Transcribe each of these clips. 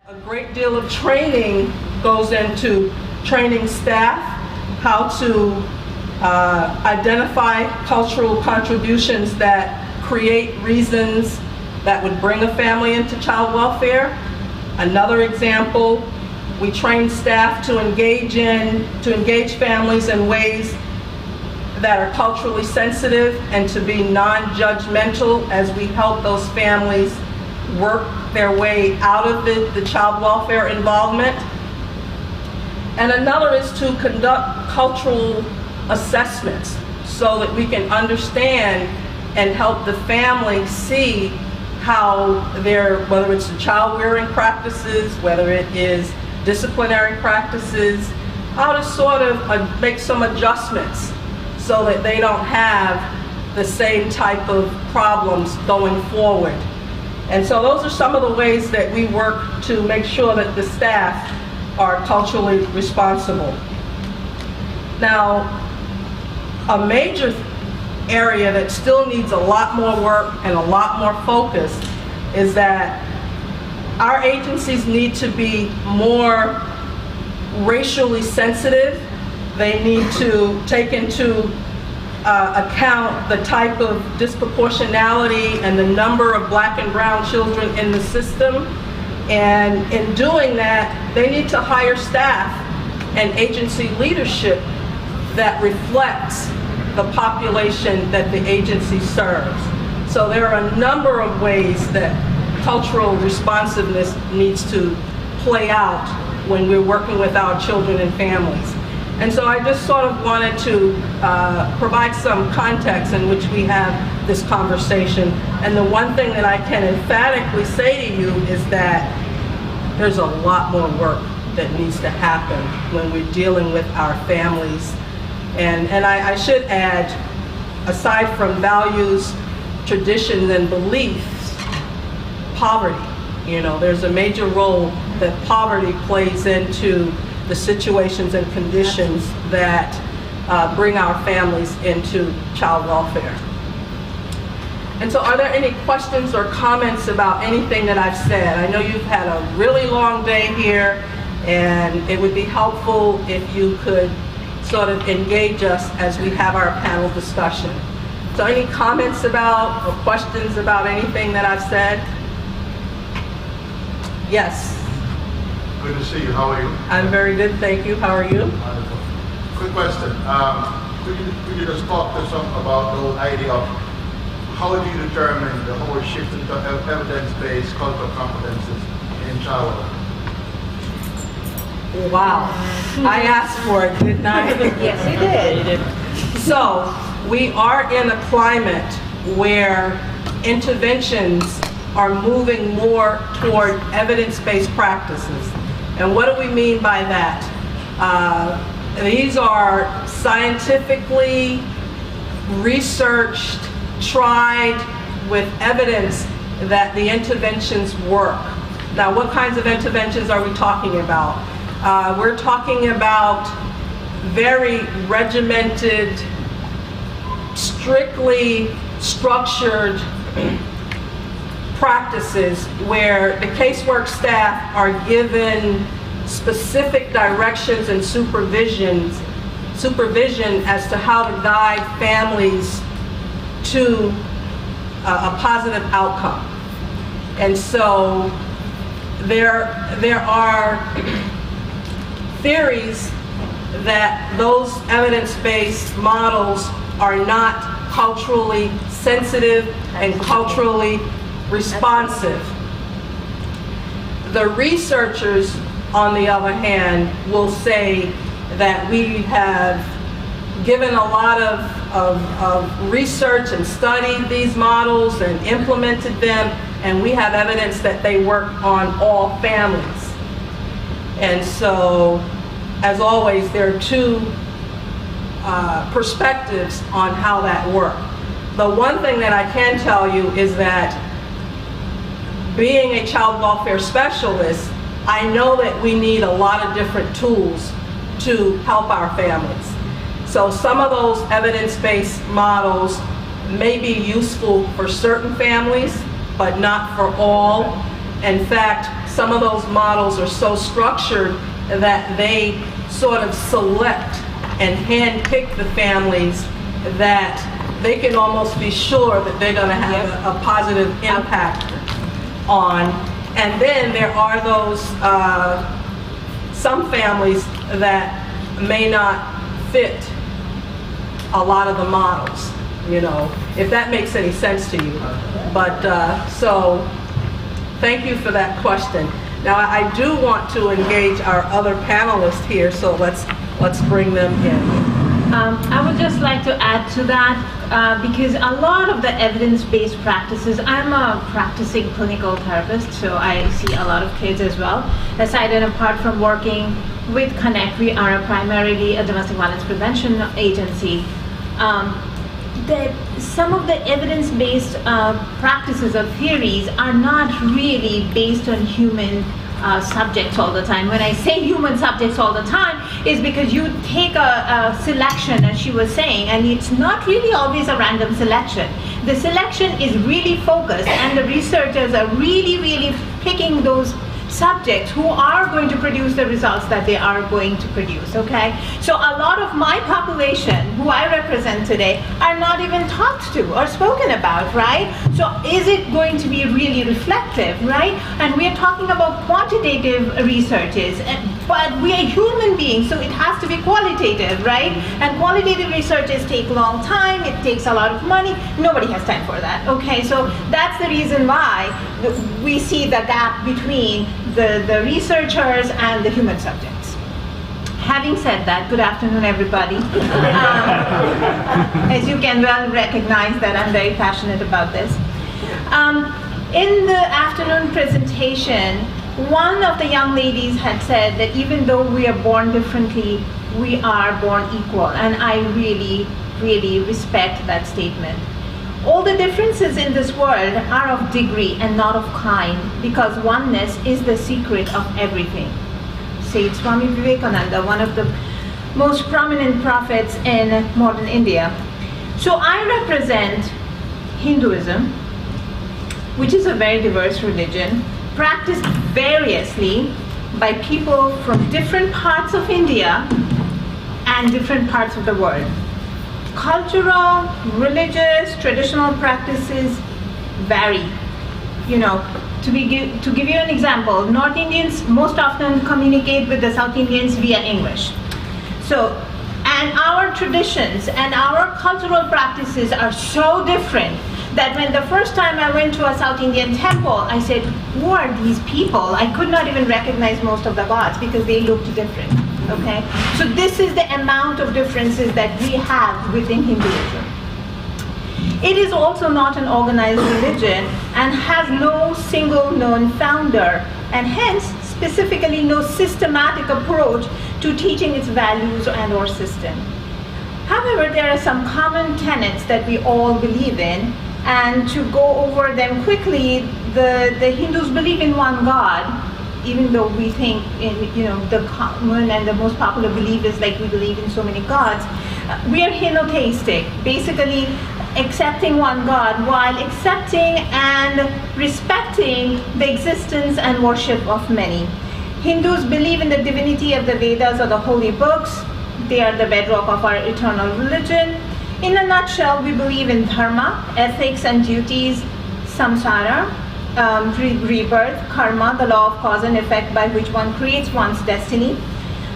A great deal of training goes into training staff how to identify cultural contributions that create reasons that would bring a family into child welfare. Another example, we train staff to engage families in ways that are culturally sensitive and to be non-judgmental as we help those families work their way out of the child welfare involvement. And another is to conduct cultural assessments so that we can understand and help the family see how whether it's the child rearing practices, whether it is disciplinary practices, how to sort of make some adjustments so that they don't have the same type of problems going forward. And so those are some of the ways that we work to make sure that the staff are culturally responsible. Now, a major area that still needs a lot more work and a lot more focus is that our agencies need to be more racially sensitive. They need to take into account the type of disproportionality and the number of black and brown children in the system. And in doing that, they need to hire staff and agency leadership that reflects the population that the agency serves. So there are a number of ways that cultural responsiveness needs to play out when we're working with our children and families. And so I just sort of wanted to provide some context in which we have this conversation. And the one thing that I can emphatically say to you is that there's a lot more work that needs to happen when we're dealing with our families. And I should add, aside from values, traditions, and beliefs, poverty. You know, there's a major role that poverty plays into the situations and conditions that bring our families into child welfare. And so are there any questions or comments about anything that I've said? I know you've had a really long day here, and it would be helpful if you could sort of engage us as we have our panel discussion. So any comments about or questions about anything that I've said? Yes. Good to see you. How are you? I'm very good, thank you. How are you? Wonderful. Quick question. Could you just talk to us about the whole idea of how do you determine the whole shift into evidence-based cultural competences in child welfare? Wow. I asked for it, didn't I? Yes, you did. So, we are in a climate where interventions are moving more toward evidence-based practices. And what do we mean by that? These are scientifically researched, tried with evidence that the interventions work. Now, what kinds of interventions are we talking about? We're talking about very regimented, strictly structured practices where the casework staff are given specific directions and supervision as to how to guide families to a positive outcome. And so there are theories that those evidence-based models are not culturally sensitive and culturally responsive. The researchers, on the other hand, will say that we have given a lot of research and studied these models and implemented them, and we have evidence that they work on all families. And so, as always, there are two perspectives on how that works. The one thing that I can tell you is that being a child welfare specialist, I know that we need a lot of different tools to help our families. So some of those evidence-based models may be useful for certain families, but not for all. In fact, some of those models are so structured that they sort of select and handpick the families that they can almost be sure that they're going to have a positive impact on. And then there are those, some families that may not fit a lot of the models, you know, if that makes any sense to you. But, so, thank you for that question. Now, I do want to engage our other panelists here, so let's bring them in. I would just like to add to that, because a lot of the evidence-based practices, I'm a practicing clinical therapist, so I see a lot of kids as well. Aside and apart from working with Connect, we are primarily a domestic violence prevention agency. Some of the evidence-based practices or theories are not really based on human subjects all the time. When I say human subjects all the time, is because you take a selection, as she was saying, and it's not really always a random selection. The selection is really focused, and the researchers are really picking those subjects who are going to produce the results that they are going to produce, okay? So a lot of my population, who I represent today, are not even talked to or spoken about, right? So is it going to be really reflective, right? And we are talking about quantitative researches, but we are human beings, so it has to be qualitative, right? And qualitative researches take a long time, it takes a lot of money, nobody has time for that, okay? So that's the reason why we see the gap between the researchers and the human subjects. Having said that, good afternoon, everybody. As you can well recognize that I'm very passionate about this. In the afternoon presentation, one of the young ladies had said that even though we are born differently, we are born equal, and I really respect that statement. All the differences in this world are of degree and not of kind, because oneness is the secret of everything. Said Swami Vivekananda, one of the most prominent prophets in modern India. So I represent Hinduism, which is a very diverse religion, practiced variously by people from different parts of India and different parts of the world. Cultural, religious, traditional practices vary. You know, to give you an example, North Indians most often communicate with the South Indians via English. So, and our traditions and our cultural practices are so different that when the first time I went to a South Indian temple, I said, who are these people? I could not even recognize most of the gods because they looked different. Okay, so this is the amount of differences that we have within Hinduism. It is also not an organized religion and has no single known founder, and hence specifically no systematic approach to teaching its values and or system. However, there are some common tenets that we all believe in, and to go over them quickly, the Hindus believe in one God, even though we think in, the common and the most popular belief is like we believe in so many gods. We are henotheistic, basically accepting one God while accepting and respecting the existence and worship of many. Hindus believe in the divinity of the Vedas or the holy books. They are the bedrock of our eternal religion. In a nutshell, we believe in dharma, ethics and duties, samsara, rebirth, karma, the law of cause and effect by which one creates one's destiny,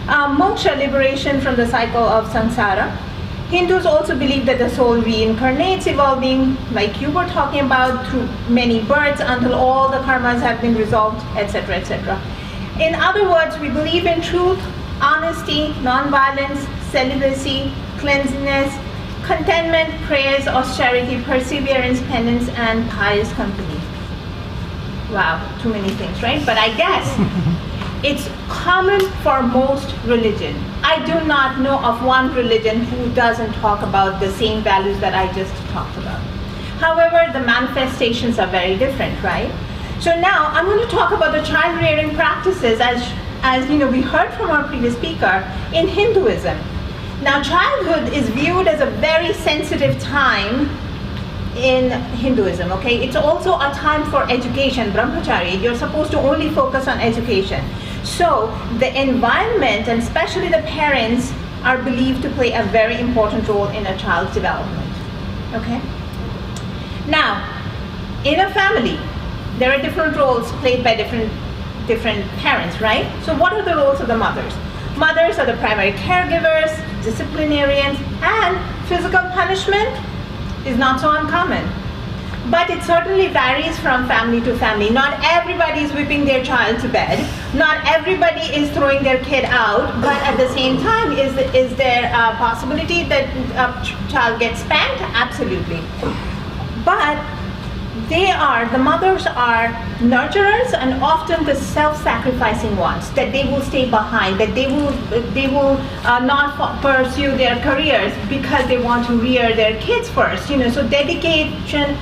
moksha, liberation from the cycle of samsara. Hindus also believe that the soul reincarnates, evolving, like you were talking about, through many births until all the karmas have been resolved, etc., etc. In other words, we believe in truth, honesty, non-violence, celibacy, cleanliness, contentment, prayers, austerity, perseverance, penance, and pious company. Wow, too many things, right? But I guess it's common for most religion. I do not know of one religion who doesn't talk about the same values that I just talked about. However, the manifestations are very different, right? So now I'm going to talk about the child rearing practices as we heard from our previous speaker in Hinduism. Now, childhood is viewed as a very sensitive time in Hinduism, okay? It's also a time for education, brahmachari. You're supposed to only focus on education. So the environment, and especially the parents, are believed to play a very important role in a child's development, okay? Now, in a family, there are different roles played by different parents, right? So what are the roles of the mothers? Mothers are the primary caregivers, disciplinarians, and physical punishment is not so uncommon. But it certainly varies from family to family. Not everybody is whipping their child to bed. Not everybody is throwing their kid out. But at the same time, is there a possibility that a child gets spanked? Absolutely. But the mothers are nurturers and often the self-sacrificing ones, that they will stay behind, that they will not pursue their careers because they want to rear their kids first, so dedication,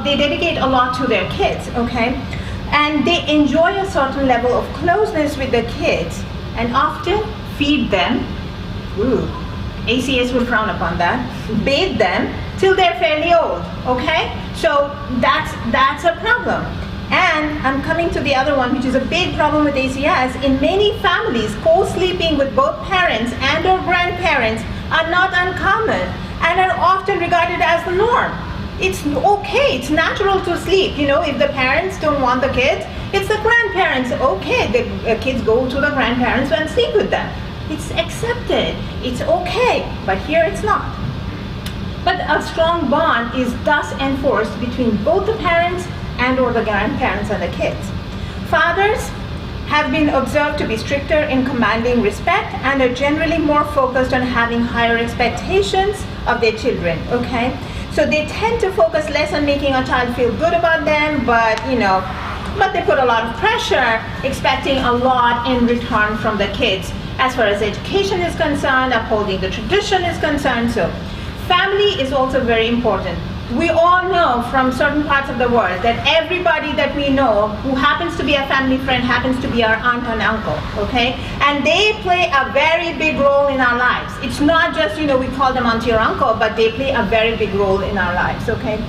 they dedicate a lot to their kids, okay? And they enjoy a certain level of closeness with the kids and often feed them, ACS will frown upon that, bathe them till they're fairly old, okay? So that's a problem. And I'm coming to the other one, which is a big problem with ACS. In many families, co-sleeping with both parents and or grandparents are not uncommon and are often regarded as the norm. It's okay, it's natural to sleep. If the parents don't want the kids, it's the grandparents. Okay, the kids go to the grandparents and sleep with them. It's accepted, it's okay, but here it's not. But a strong bond is thus enforced between both the parents and or the grandparents and the kids. Fathers have been observed to be stricter in commanding respect and are generally more focused on having higher expectations of their children, okay? So they tend to focus less on making a child feel good about them, but they put a lot of pressure, expecting a lot in return from the kids. As far as education is concerned, upholding the tradition is concerned, so family is also very important. We all know from certain parts of the world that everybody that we know who happens to be a family friend happens to be our aunt and uncle, okay? And they play a very big role in our lives. It's not just, we call them auntie or uncle, but they play a very big role in our lives, okay?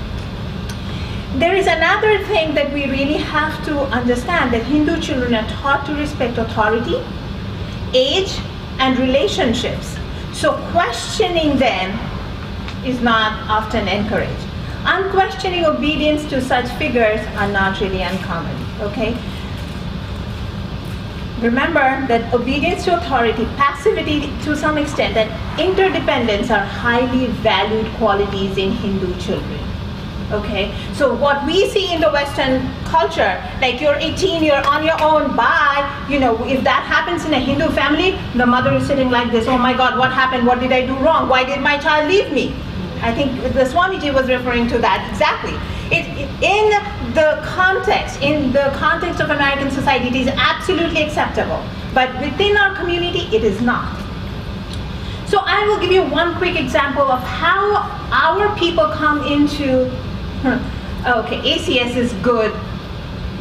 There is another thing that we really have to understand, that Hindu children are taught to respect authority, age, and relationships. So questioning them is not often encouraged. Unquestioning obedience to such figures are not really uncommon, okay? Remember that obedience to authority, passivity to some extent, and interdependence are highly valued qualities in Hindu children, okay? So what we see in the Western culture, like you're 18, you're on your own, bye, if that happens in a Hindu family, the mother is sitting like this, oh my God, what happened? What did I do wrong? Why did my child leave me? I think the Swamiji was referring to that exactly. In the context of American society, it is absolutely acceptable. But within our community, it is not. So I will give you one quick example of how our people come into, okay, ACS is good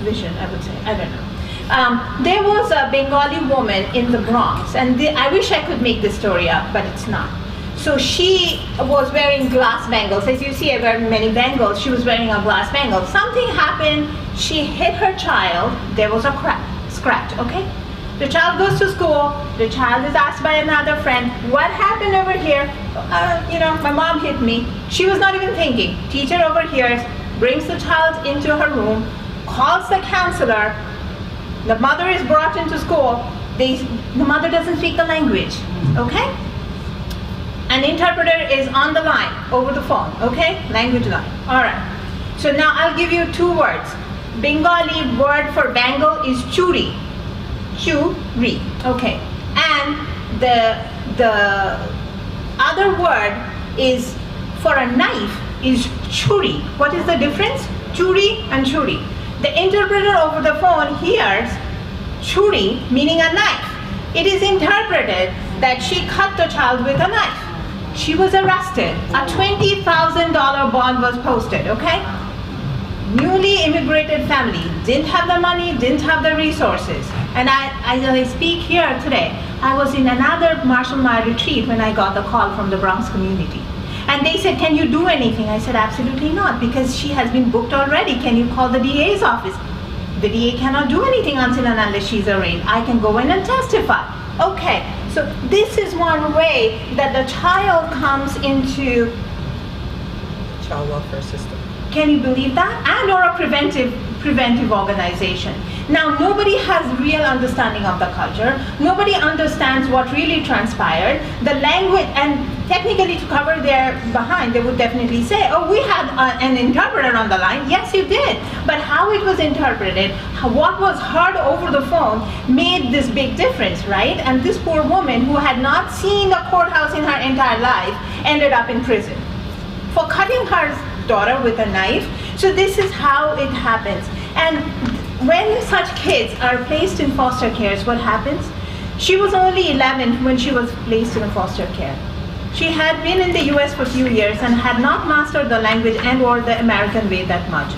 vision, I would say, I don't know. There was a Bengali woman in the Bronx, and I wish I could make this story up, but it's not. So she was wearing glass bangles. As you see, I wear many bangles. She was wearing a glass bangle. Something happened. She hit her child. There was a scratch, okay? The child goes to school. The child is asked by another friend, what happened over here? My mom hit me. She was not even thinking. Teacher overhears, brings the child into her room, calls the counselor. The mother is brought into school. The mother doesn't speak the language, okay? An interpreter is on the line, over the phone, okay? Language line, all right. So now I'll give you two words. Bengali word for bangle is churi. Churi, okay. And the other word is for a knife is churi. What is the difference? Churi and churi. The interpreter over the phone hears churi, meaning a knife. It is interpreted that she cut the child with a knife. She was arrested. A $20,000 bond was posted, okay? Newly immigrated family, didn't have the money, didn't have the resources. And as I speak here today, I was in another martial law retreat when I got the call from the Bronx community. And they said, can you do anything? I said, absolutely not, because she has been booked already. Can you call the DA's office? The DA cannot do anything until and unless she's arraigned. I can go in and testify. Okay, so this is one way that the child comes into Child welfare system. can you believe that? And or a preventive organization. Now, nobody has real understanding of the culture. Nobody understands what really transpired. The language, and technically to cover their behind, they would definitely say, oh, we had an interpreter on the line. Yes, you did. But how it was interpreted, what was heard over the phone made this big difference, right? And this poor woman who had not seen the courthouse in her entire life ended up in prison for cutting her daughter with a knife. So this is how it happens. And when such kids are placed in foster care, what happens? She was only 11 when she was placed in foster care. She had been in the US for a few years and had not mastered the language and or the American way that much.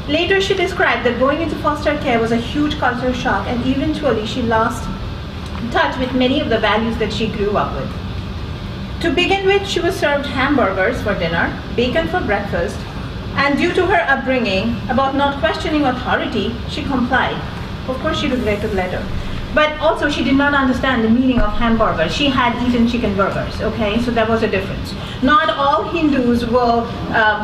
Later she described that going into foster care was a huge culture shock, and eventually she lost touch with many of the values that she grew up with. To begin with, she was served hamburgers for dinner, bacon for breakfast, and due to her upbringing about not questioning authority, she complied. Of course, she regretted later. But also, she did not understand the meaning of hamburger. She had eaten chicken burgers, okay? So that was a difference. Not all Hindus will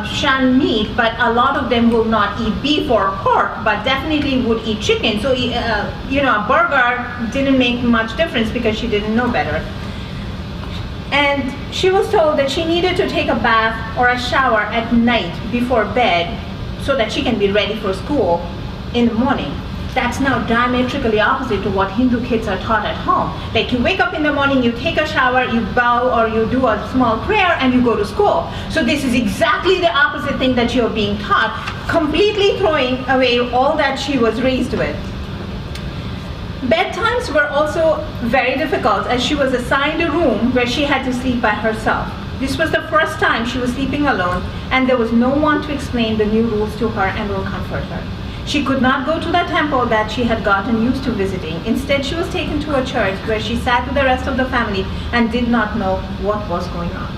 shun meat, but a lot of them will not eat beef or pork, but definitely would eat chicken. So, a burger didn't make much difference because she didn't know better. And she was told that she needed to take a bath or a shower at night before bed so that she can be ready for school in the morning. That's now diametrically opposite to what Hindu kids are taught at home. Like, you wake up in the morning, you take a shower, you bow or you do a small prayer, and you go to school. So this is exactly the opposite thing that you're being taught, completely throwing away all that she was raised with. Bedtimes were also very difficult, as she was assigned a room where she had to sleep by herself. This was the first time she was sleeping alone, and there was no one to explain the new rules to her and will comfort her. She could not go to the temple that she had gotten used to visiting. Instead, she was taken to a church where she sat with the rest of the family and did not know what was going on.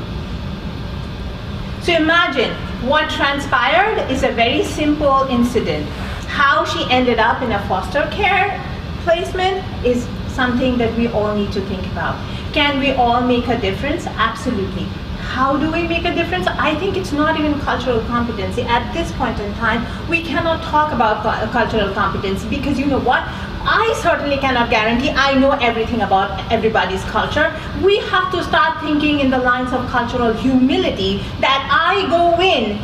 So imagine, what transpired is a very simple incident. How she ended up in a foster care placement is something that we all need to think about. Can we all make a difference? Absolutely. How do we make a difference? I think it's not even cultural competency. At this point in time, we cannot talk about cultural competency, because you know what? I certainly cannot guarantee I know everything about everybody's culture. We have to start thinking in the lines of cultural humility, that I go in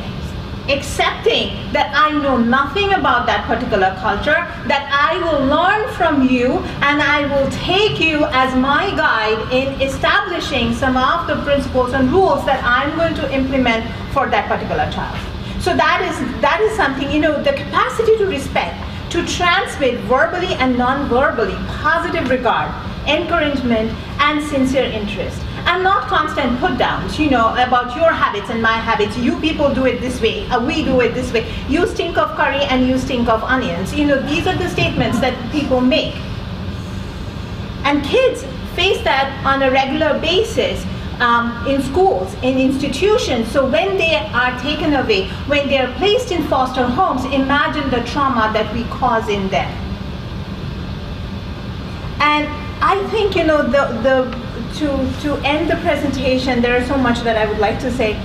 accepting that I know nothing about that particular culture, that I will learn from you, and I will take you as my guide in establishing some of the principles and rules that I'm going to implement for that particular child. So that is something, the capacity to respect, to transmit verbally and non-verbally positive regard, encouragement, and sincere interest. And not constant put downs, about your habits and my habits. You people do it this way, we do it this way. You stink of curry and you stink of onions. These are the statements that people make. And kids face that on a regular basis in schools, in institutions. So when they are taken away, when they are placed in foster homes, imagine the trauma that we cause in them. And I think, to end the presentation, there is so much that I would like to say.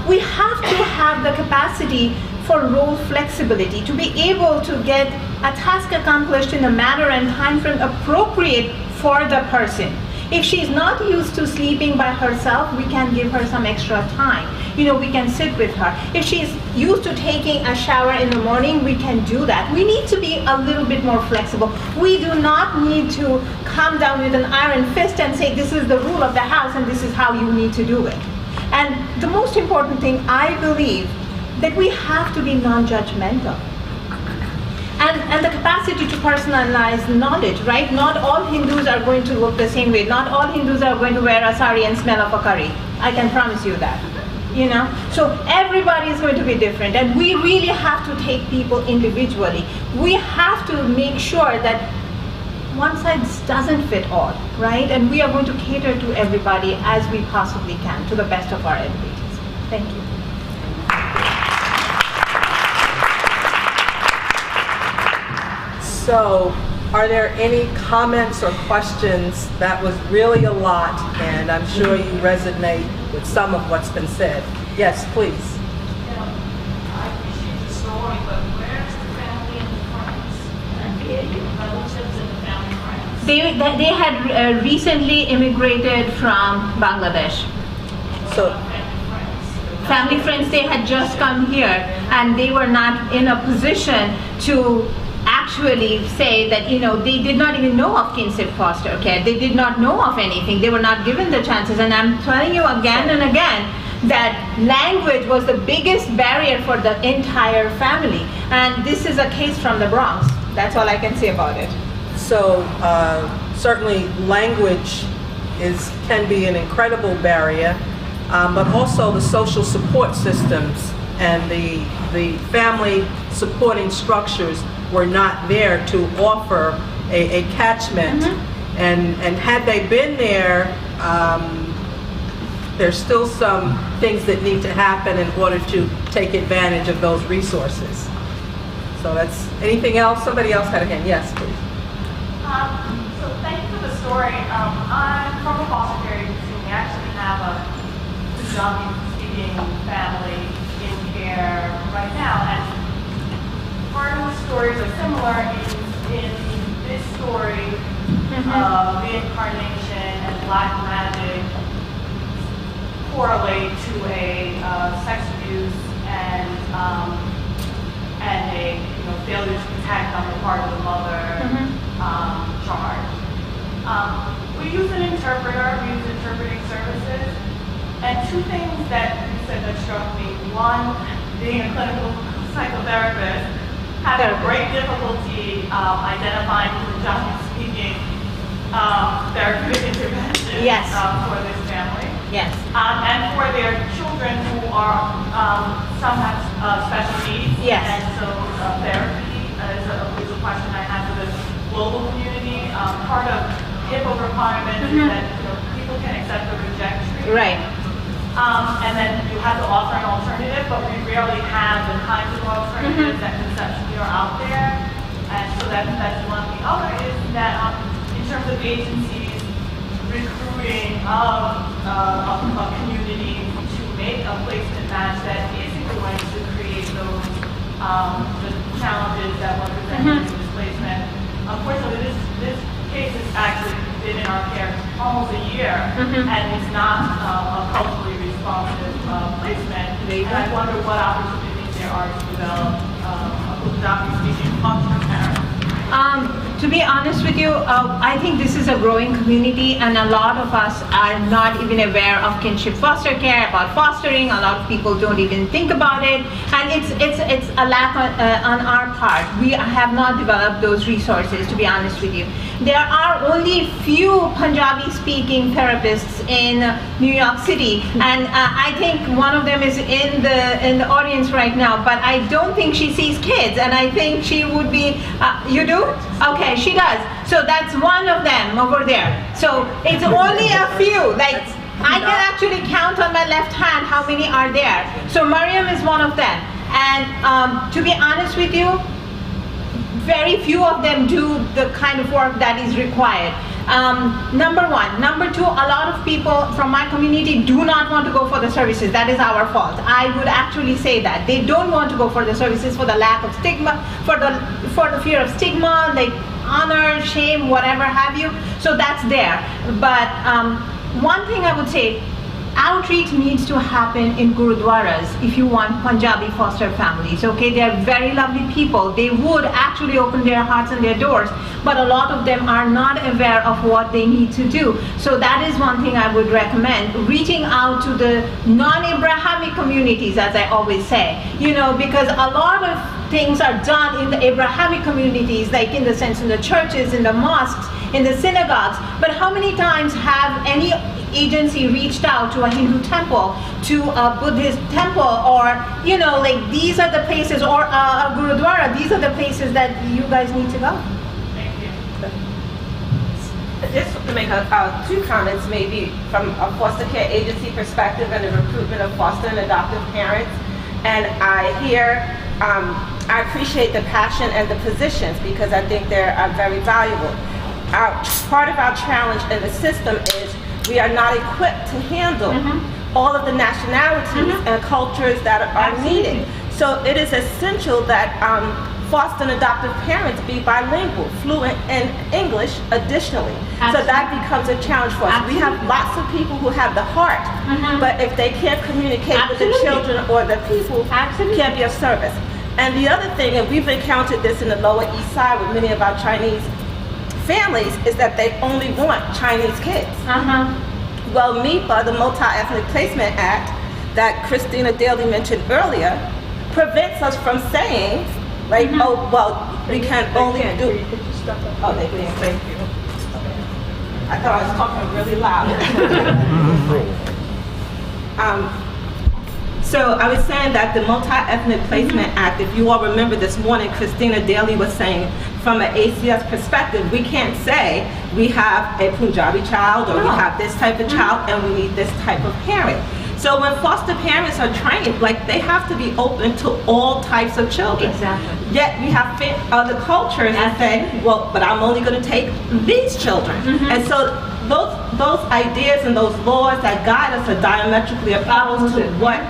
We have to have the capacity for role flexibility, to be able to get a task accomplished in a manner and time frame appropriate for the person. If she's not used to sleeping by herself, we can give her some extra time. We can sit with her. If she's used to taking a shower in the morning, we can do that. We need to be a little bit more flexible. We do not need to come down with an iron fist and say, this is the rule of the house and this is how you need to do it. And the most important thing, I believe, that we have to be non-judgmental. And the capacity to personalize knowledge, right? Not all Hindus are going to look the same way. Not all Hindus are going to wear a sari and smell of a curry. I can promise you that. So everybody is going to be different, and we really have to take people individually. We have to make sure that one size doesn't fit all, right? And we are going to cater to everybody as we possibly can, to the best of our abilities. Thank you. So, are there any comments or questions? That was really a lot, and I'm sure you resonate with some of what's been said. Yes, please. I appreciate the story, but where's the family and the friends? Relatives and the family friends. They had recently immigrated from Bangladesh. So, Family friends, they had just come here and they were not in a position to actually say that, they did not even know of kinship foster care. They did not know of anything. They were not given the chances. And I'm telling you again and again that language was the biggest barrier for the entire family. And this is a case from the Bronx. That's all I can say about it. So certainly language can be an incredible barrier, but also the social support systems and the family supporting structures were not there to offer a catchment. And had they been there, there's still some things that need to happen in order to take advantage of those resources. So that's, anything else? Somebody else had a hand. Yes, please. So thank you for the story. I'm from a foster care agency. We actually have a Punjabi-speaking family in care right now, and part of the stories are similar in this story. Reincarnation and black magic correlate to a sex abuse and a failure to protect on the part of the mother charge. We use an interpreter, we use interpreting services, and two things that you said that struck me. One, being a clinical psychotherapist, having great difficulty identifying Punjabi-speaking therapeutic interventions for this family. Yes. And for their children who are, some have special needs. Yes. And so therapy is a question I have for the global community. Part of HIPAA requirements is that people can accept or reject treatment. Right. And then you have to offer an alternative, but we rarely have the kinds of alternatives that conceptually are out there. And so that's one. The other is that in terms of agencies recruiting of a community to make a placement match that isn't going to create those the challenges that were presented in displacement. Unfortunately, this case has actually been in our care almost a year, and it's not a culturally responsive placement. And I wonder what opportunities there are to develop a Punjabi-speaking foster parent. To be honest with you, I think this is a growing community, and a lot of us are not even aware of kinship foster care, about fostering. A lot of people don't even think about it, and it's a lack on our part. We have not developed those resources, to be honest with you. There are only few Punjabi-speaking therapists in New York City, and I think one of them is in the audience right now. But I don't think she sees kids, and I think she would be. You do? Okay, she does. So that's one of them over there. So it's only a few. Like I can actually count on my left hand how many are there. So Mariam is one of them. And to be honest with you, very few of them do the kind of work that is required. Number one. Number two, a lot of people from my community do not want to go for the services. That is our fault. I would actually say that. They don't want to go for the services for the lack of stigma, for the fear of stigma, like honor, shame, whatever have you. So that's there. But one thing I would say, outreach needs to happen in gurudwaras if you want Punjabi foster families. Okay, they are very lovely people. They would actually open their hearts and their doors, but a lot of them are not aware of what they need to do. So that is one thing I would recommend, reaching out to the non-Abrahamic communities, as I always say, because a lot of things are done in the Abrahamic communities, like in the sense in the churches, in the mosques, in the synagogues. But how many times have any agency reached out to a Hindu temple, to a Buddhist temple, or like these are the places, or a Gurudwara, these are the places that you guys need to go? Thank you. Just to make two comments, maybe from a foster care agency perspective and the recruitment of foster and adoptive parents. And I appreciate the passion and the positions because I think they're very valuable. Part of our challenge in the system is we are not equipped to handle all of the nationalities and cultures that are needed. So it is essential that foster and adoptive parents be bilingual, fluent in English additionally. So that becomes a challenge for us. We have lots of people who have the heart, but if they can't communicate with the children or the people, can't be of service. And the other thing, and we've encountered this in the Lower East Side with many of our Chinese families, is that they only want Chinese kids. Well, MIPA, the Multi-Ethnic Placement Act that Christina Daly mentioned earlier, prevents us from saying, like, oh, well, we can only do. Oh, they can. Thank you. I thought I was talking really loud. So I was saying that the Multi-Ethnic Placement Act, if you all remember this morning, Christina Daly was saying, from an ACS perspective, we can't say we have a Punjabi child or we have this type of child and we need this type of parent. So when foster parents are trained, like they have to be open to all types of children. Exactly. Yet we have other cultures that say, well, but I'm only going to take these children. And so those ideas and those laws that guide us are diametrically opposed to what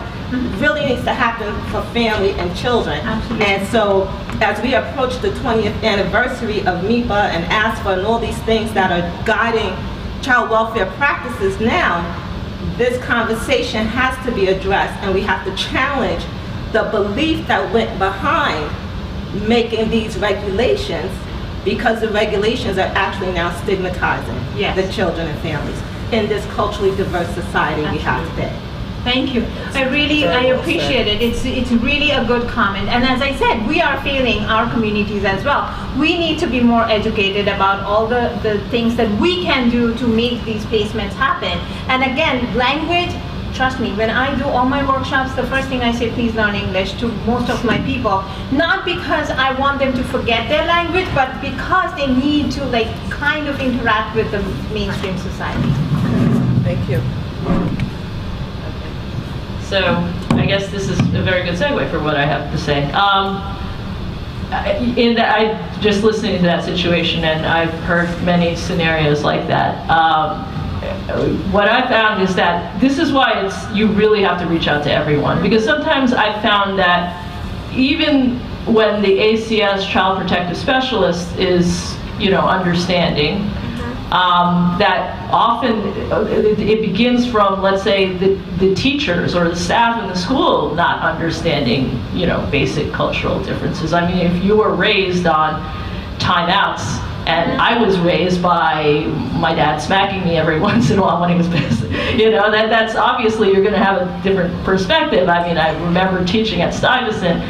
really needs to happen for family and children. And so as we approach the 20th anniversary of MIPA and ASFA and all these things that are guiding child welfare practices now, this conversation has to be addressed, and we have to challenge the belief that went behind making these regulations, because the regulations are actually now stigmatizing the children and families in this culturally diverse society we have today. Thank you. I appreciate it. It's really a good comment. And as I said, we are failing our communities as well. We need to be more educated about all the things that we can do to make these placements happen. And again, language, trust me, when I do all my workshops, the first thing I say, please learn English to most of my people. Not because I want them to forget their language, but because they need to like kind of interact with the mainstream society. Thank you. So I guess this is a very good segue for what I have to say. I just listening to that situation, and I've heard many scenarios like that. What I found is that this is why you really have to reach out to everyone, because sometimes I found that even when the ACS Child Protective Specialist is, understanding, that often it begins from, let's say, the teachers or the staff in the school not understanding, basic cultural differences. I mean, if you were raised on timeouts, and I was raised by my dad smacking me every once in a while when he was pissed, that's obviously you're going to have a different perspective. I mean, I remember teaching at Stuyvesant,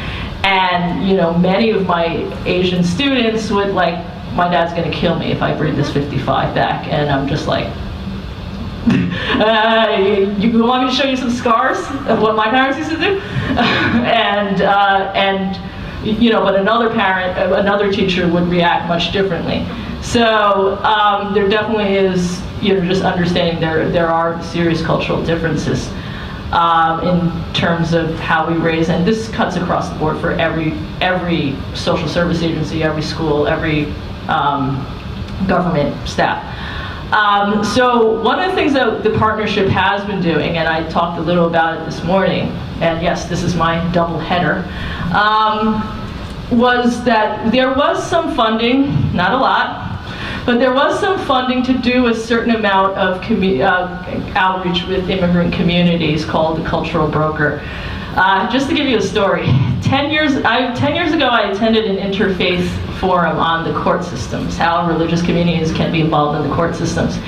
and many of my Asian students would like, my dad's going to kill me if I bring this 55 back, and I'm just like, you want me to show you some scars of what my parents used to do? But another teacher would react much differently. So there definitely is, just understanding there are serious cultural differences in terms of how we raise, and this cuts across the board for every social service agency, every school, every government staff. So one of the things that the partnership has been doing, and I talked a little about it this morning, and yes, this is my double header, was that there was some funding, not a lot, but there was some funding to do a certain amount of outreach with immigrant communities called the Cultural Broker. Just to give you a story, 10 years ago I attended an interfaith forum on the court systems, how religious communities can be involved in the court systems.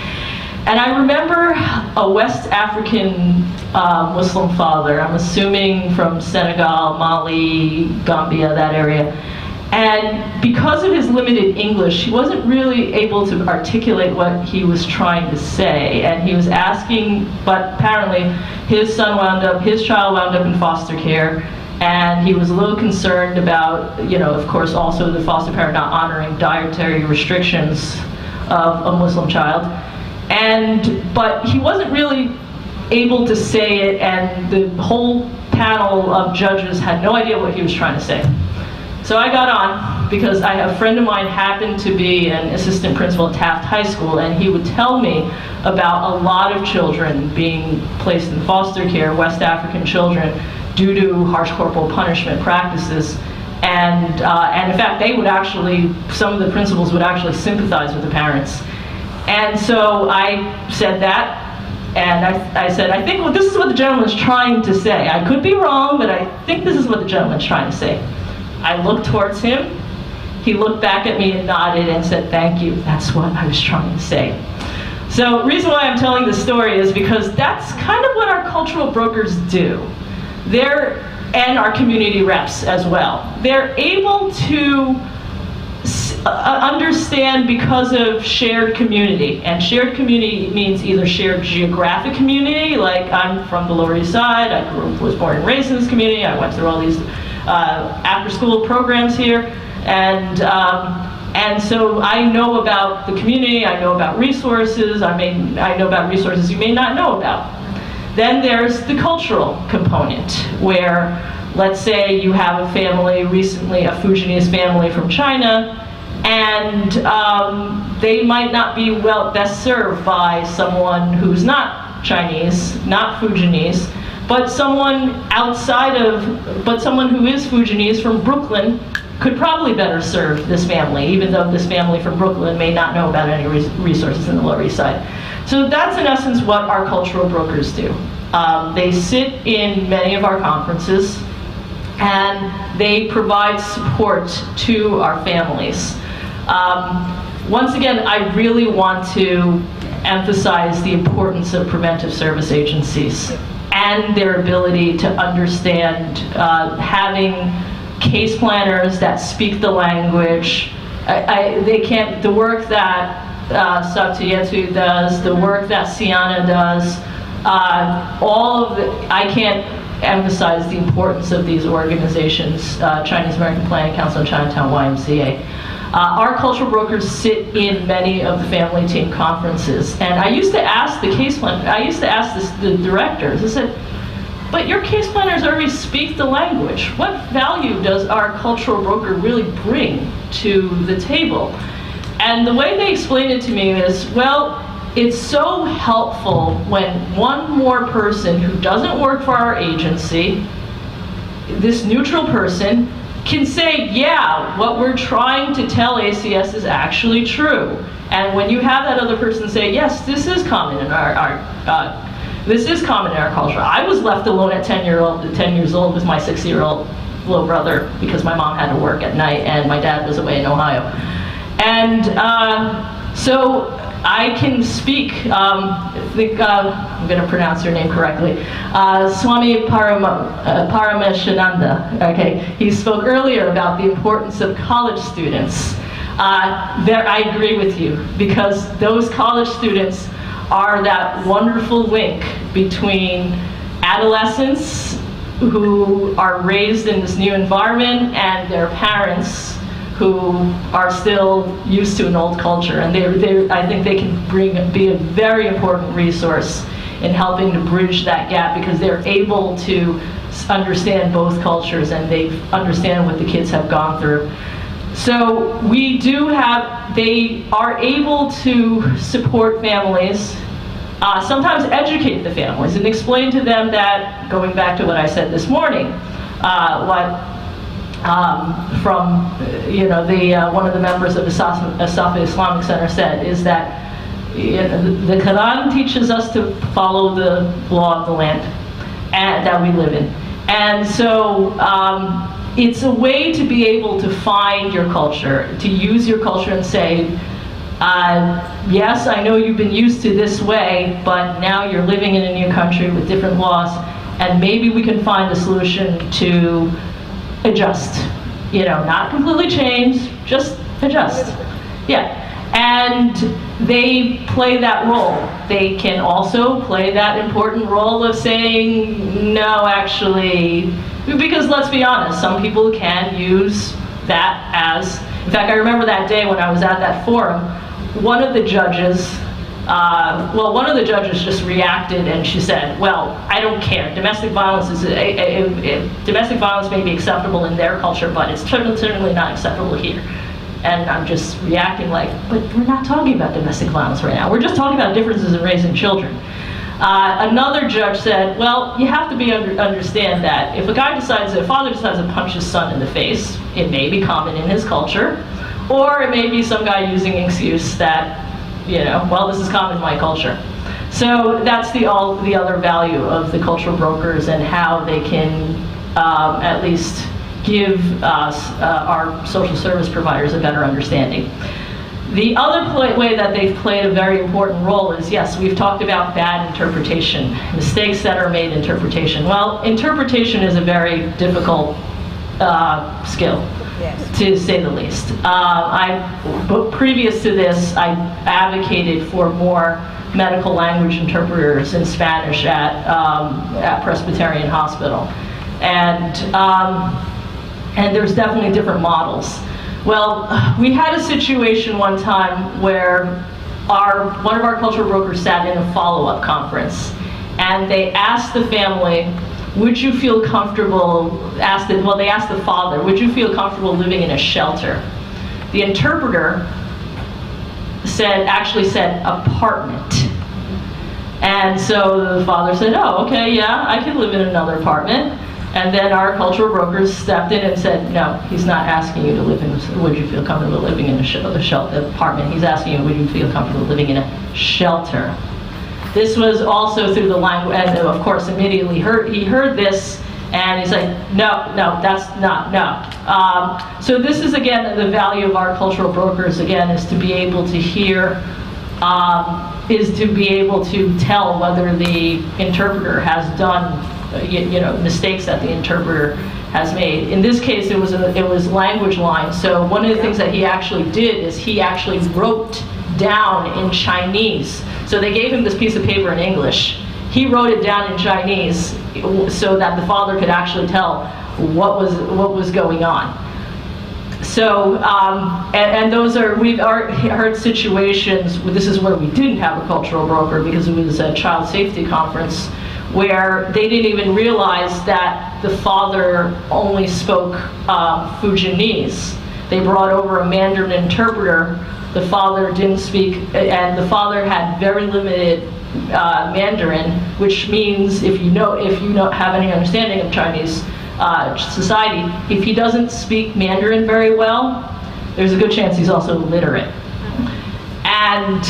And I remember a West African Muslim father, I'm assuming from Senegal, Mali, Gambia, that area. And because of his limited English, he wasn't really able to articulate what he was trying to say. And he was asking, but apparently his child wound up in foster care. And he was a little concerned about, of course, also the foster parent not honoring dietary restrictions of a Muslim child. But he wasn't really able to say it, and the whole panel of judges had no idea what he was trying to say. So I got on because a friend of mine happened to be an assistant principal at Taft High School, and he would tell me about a lot of children being placed in foster care, West African children, due to harsh corporal punishment practices. And in fact, they would actually, some of the principals would actually sympathize with the parents. And so I said that, and I said, I think this is what the gentleman's trying to say. I could be wrong, but I think this is what the gentleman's trying to say. I looked towards him, he looked back at me and nodded and said, thank you, that's what I was trying to say. So the reason why I'm telling this story is because that's kind of what our cultural brokers do. And our community reps as well. They're able to understand because of shared community. And shared community means either shared geographic community, like I'm from the Lower East Side, was born and raised in this community, I went through all these after-school programs here, and so I know about the community, I know about resources, I know about resources you may not know about. Then there's the cultural component, where let's say you have a family, recently a Fujianese family from China, and they might not be best served by someone who's not Chinese, not Fujianese, but someone who is Fujianese from Brooklyn could probably better serve this family, even though this family from Brooklyn may not know about any resources in the Lower East Side. So that's in essence what our cultural brokers do. They sit in many of our conferences, and they provide support to our families. Once again, I really want to emphasize the importance of preventive service agencies and their ability to understand, having case planners that speak the language. The work that Chatterjee does, the work that Sienna does, I can't emphasize the importance of these organizations, Chinese American Planning Council and Chinatown YMCA. Our cultural brokers sit in many of the family team conferences, and I used to ask the directors, I said, but your case planners already speak the language. What value does our cultural broker really bring to the table? And the way they explained it to me is, well, it's so helpful when one more person who doesn't work for our agency, this neutral person, can say, yeah, what we're trying to tell ACS is actually true. And when you have that other person say, yes, this is common in our culture. I was left alone at 10 years old with my 6-year-old little brother because my mom had to work at night and my dad was away in Ohio. And so I can speak, I think I'm going to pronounce her name correctly, Swami Paramashananda. Okay, he spoke earlier about the importance of college students. I agree with you, because those college students are that wonderful link between adolescents who are raised in this new environment and their parents who are still used to an old culture. And I think they can be a very important resource in helping to bridge that gap, because they're able to understand both cultures and they understand what the kids have gone through. So they are able to support families, sometimes educate the families and explain to them that, going back to what I said this morning, one of the members of the Safa Islamic Center said is that the Quran teaches us to follow the law of the land that we live in. And so it's a way to be able to find your culture, to use your culture and say, yes, I know you've been used to this way, but now you're living in a new country with different laws, and maybe we can find a solution to adjust. Not completely change, just adjust. Yeah, and they play that role. They can also play that important role of saying, no, actually, because let's be honest, some people can use that as, in fact, I remember that day when I was at that forum one of the judges, one of the judges just reacted and she said, well, I don't care. Domestic violence domestic violence may be acceptable in their culture, but it's certainly not acceptable here. And I'm just reacting like, but we're not talking about domestic violence right now. We're just talking about differences in raising children. Another judge said, well, you have to understand that if a father decides to punch his son in the face, it may be common in his culture, or it may be some guy using an excuse that, well, this is common in my culture. So that's the other value of the cultural brokers and how they can at least give our social service providers a better understanding. The other way that they've played a very important role is, yes, we've talked about bad interpretation, mistakes that are made in interpretation. Well, interpretation is a very difficult skill, to say the least. Previous to this, I advocated for more medical language interpreters in Spanish at Presbyterian Hospital. And there's definitely different models. Well, we had a situation one time where one of our cultural brokers sat in a follow-up conference, and they asked the family, would you feel comfortable, they asked the father, would you feel comfortable living in a shelter? The interpreter actually said apartment. And so the father said, oh, okay, yeah, I can live in another apartment. And then our cultural brokers stepped in and said, no, he's not asking you to live would you feel comfortable living in a shelter apartment? He's asking you, would you feel comfortable living in a shelter? This was also through the language, and of course immediately he heard this, and he's like, no, that's not, no. So this is, again, the value of our cultural brokers, again, is to be able to hear, is to be able to tell whether the interpreter has done mistakes that the interpreter has made. In this case, it was language lines. So one of the things that he actually did is he actually wrote down in Chinese. So they gave him this piece of paper in English. He wrote it down in Chinese so that the father could actually tell what was going on. So, and those we've heard situations, this is where we didn't have a cultural broker because it was a child safety conference, where they didn't even realize that the father only spoke Fujianese. They brought over a Mandarin interpreter. The father didn't speak, and the father had very limited Mandarin, which means if you have any understanding of Chinese society, if he doesn't speak Mandarin very well, there's a good chance he's also illiterate. And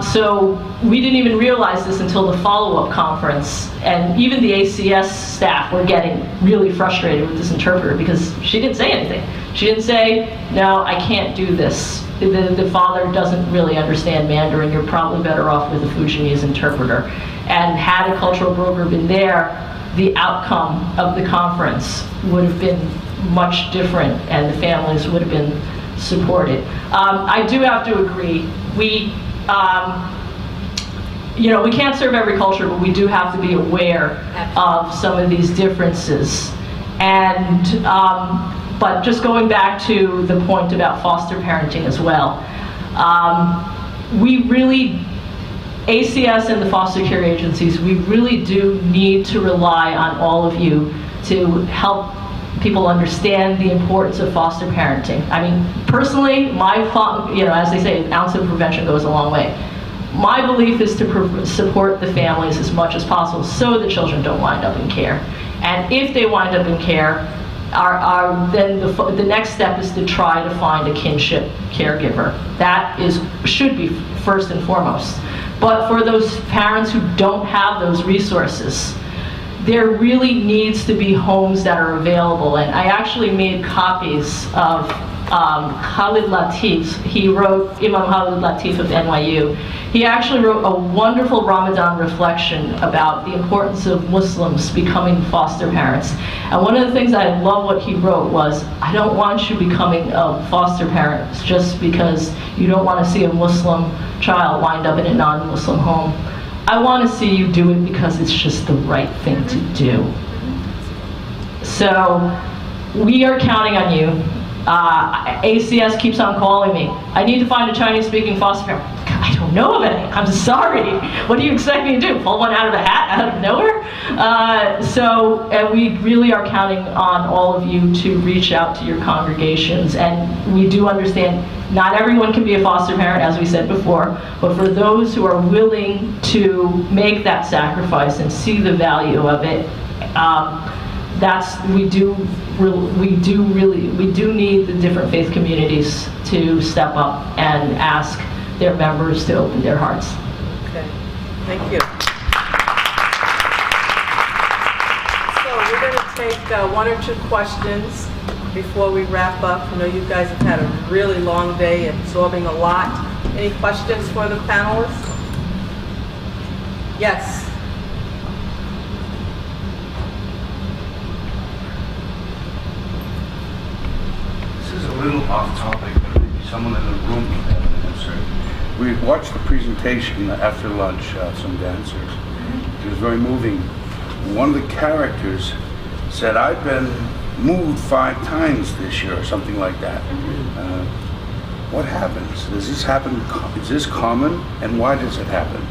so we didn't even realize this until the follow-up conference, and even the ACS staff were getting really frustrated with this interpreter because she didn't say anything. She didn't say, no, I can't do this. The father doesn't really understand Mandarin. You're probably better off with a Fujianese interpreter. And had a cultural broker been there, the outcome of the conference would have been much different, and the families would have been supported. I do have to agree. We can't serve every culture, but we do have to be aware of some of these differences. And but just going back to the point about foster parenting as well, we really, ACS and the foster care agencies, we really do need to rely on all of you to help people understand the importance of foster parenting. I mean, personally, as they say, an ounce of prevention goes a long way. My belief is to support the families as much as possible so the children don't wind up in care. And if they wind up in care, then the next step is to try to find a kinship caregiver. That should be first and foremost. But for those parents who don't have those resources, there really needs to be homes that are available. And I actually made copies of Khalid Latif's. He wrote, Imam Khalid Latif of NYU. He actually wrote a wonderful Ramadan reflection about the importance of Muslims becoming foster parents. And one of the things I love what he wrote was, I don't want you becoming a foster parent just because you don't want to see a Muslim child wind up in a non-Muslim home. I want to see you do it because it's just the right thing to do. So we are counting on you. ACS keeps on calling me. I need to find a Chinese-speaking foster parent. I don't know of any. I'm sorry. What do you expect me to do? Pull one out of a hat out of nowhere? And we really are counting on all of you to reach out to your congregations. And we do understand not everyone can be a foster parent, as we said before, but for those who are willing to make that sacrifice and see the value of it, we do need the different faith communities to step up and ask their members to open their hearts. Okay, thank you. So we're going to take 1 or 2 questions before we wrap up. I know you guys have had a really long day, absorbing a lot. Any questions for the panelists? Yes. This is a little off topic, but maybe someone in the room can have an answer. We watched the presentation after lunch, some dancers. It was very moving. One of the characters said, "I've been moved 5 times this year," or something like that. What happens? Does this happen? Is this common? And why does it happen?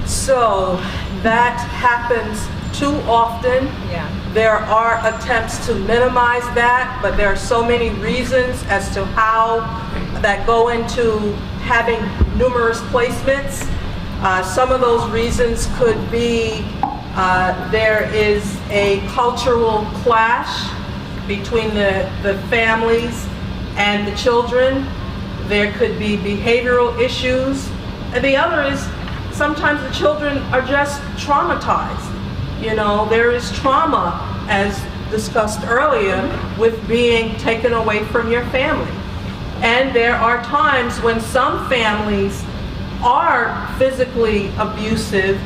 So that happens too often. Yeah. There are attempts to minimize that, but there are so many reasons as to how that go into having numerous placements. Some of those reasons could be there is a cultural clash between the families and the children. There could be behavioral issues. And the other is sometimes the children are just traumatized. You know, there is trauma, as discussed earlier, with being taken away from your family. And there are times when some families are physically abusive,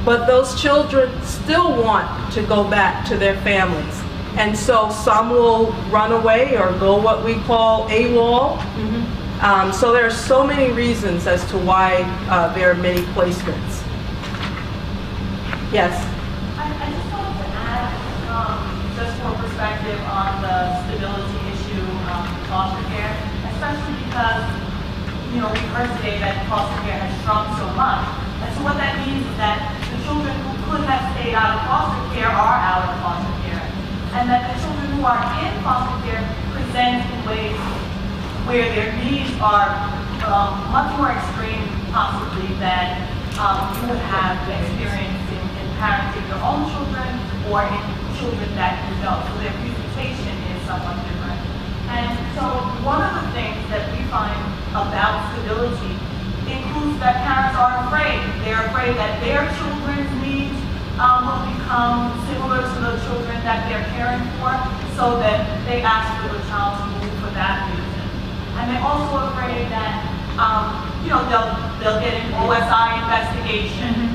but those children still want to go back to their families. And so some will run away or go what we call AWOL. So there are so many reasons as to why there are many placements. Yes? I just wanted to add, just for perspective on the stability issue in foster care, especially because, you know, we heard today that foster care has shrunk so much. And so what that means is that the children who could have stayed out of foster care are out of foster care. And that the children who are in foster care present in ways where their needs are much more extreme, possibly, than you would have experienced in parenting your own children or in children that you know. So their presentation is somewhat different. And so one of the things that we find about stability includes that parents are afraid. They're afraid that their children's needs will become similar to the children that they're caring for, so that they ask for the child to move for that reason. And they're also afraid that you know, they'll get an OSI investigation,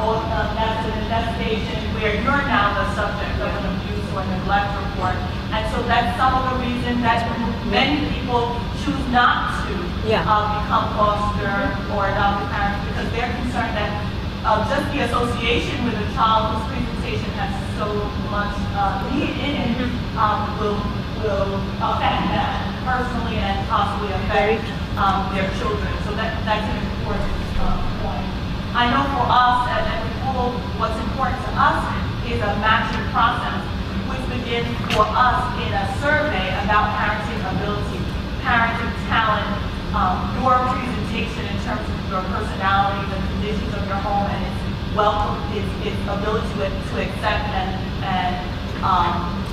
or that's an investigation where you're now the subject of an abuse or neglect report. And so that's some of the reason that many people choose not to become foster or adoptive parents, because they're concerned that just the association with a child whose presentation has so much need in it will affect them personally and possibly affect their children. So that's an important point. I know for us at the school, what's important to us is a matching process, which begins for us in a survey about parenting ability, parenting talent, your presentation in terms of your personality, the conditions of your home, and its welcome, its ability to accept and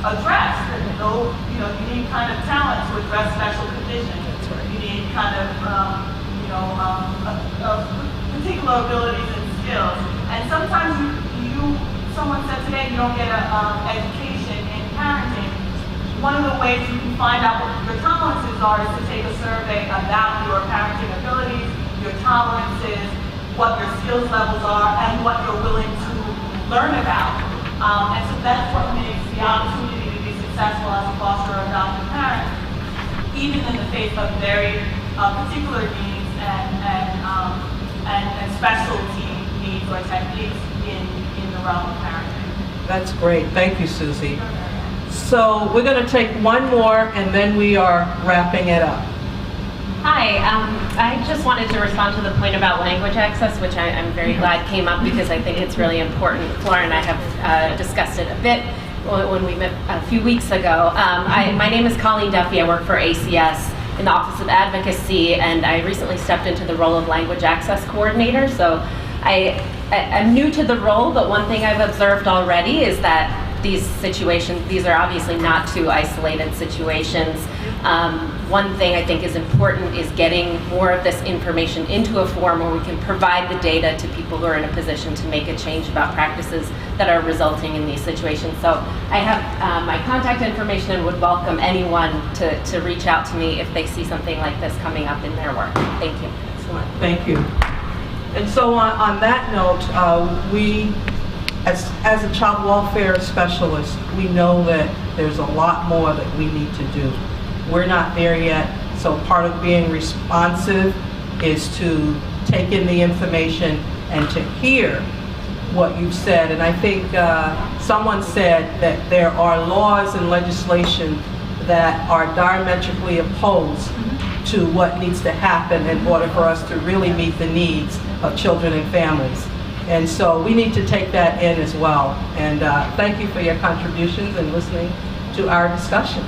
address those, you know, unique kind of talent to address special conditions. You need kind of, particular abilities and skills. And sometimes someone said today you don't get an education in parenting. One of the ways you can find out what your tolerances are is to take a survey about your parenting abilities, your tolerances, what your skills levels are, and what you're willing to learn about. And so that's what makes the opportunity to be successful as a foster or adoptive parent, even in the face of very particular needs and specialty needs or techniques in the realm of parenting. That's great. Thank you, Susie. So we're going to take one more, and then we are wrapping it up. Hi, I just wanted to respond to the point about language access, which I'm very glad came up because I think it's really important. Flora and I have discussed it a bit when we met a few weeks ago. My name is Colleen Duffy. I work for ACS in the Office of Advocacy, and I recently stepped into the role of language access coordinator. So I'm new to the role, but one thing I've observed already is that these are obviously not two isolated situations. One thing I think is important is getting more of this information into a form where we can provide the data to people who are in a position to make a change about practices that are resulting in these situations. So I have my contact information and would welcome anyone to reach out to me if they see something like this coming up in their work. Thank you. Excellent. Thank you. And so on that note, we, as a child welfare specialist, we know that there's a lot more that we need to do. We're not there yet, so part of being responsive is to take in the information and to hear what you've said. And I think someone said that there are laws and legislation that are diametrically opposed to what needs to happen in order for us to really meet the needs of children and families. And so we need to take that in as well. And thank you for your contributions and listening to our discussion.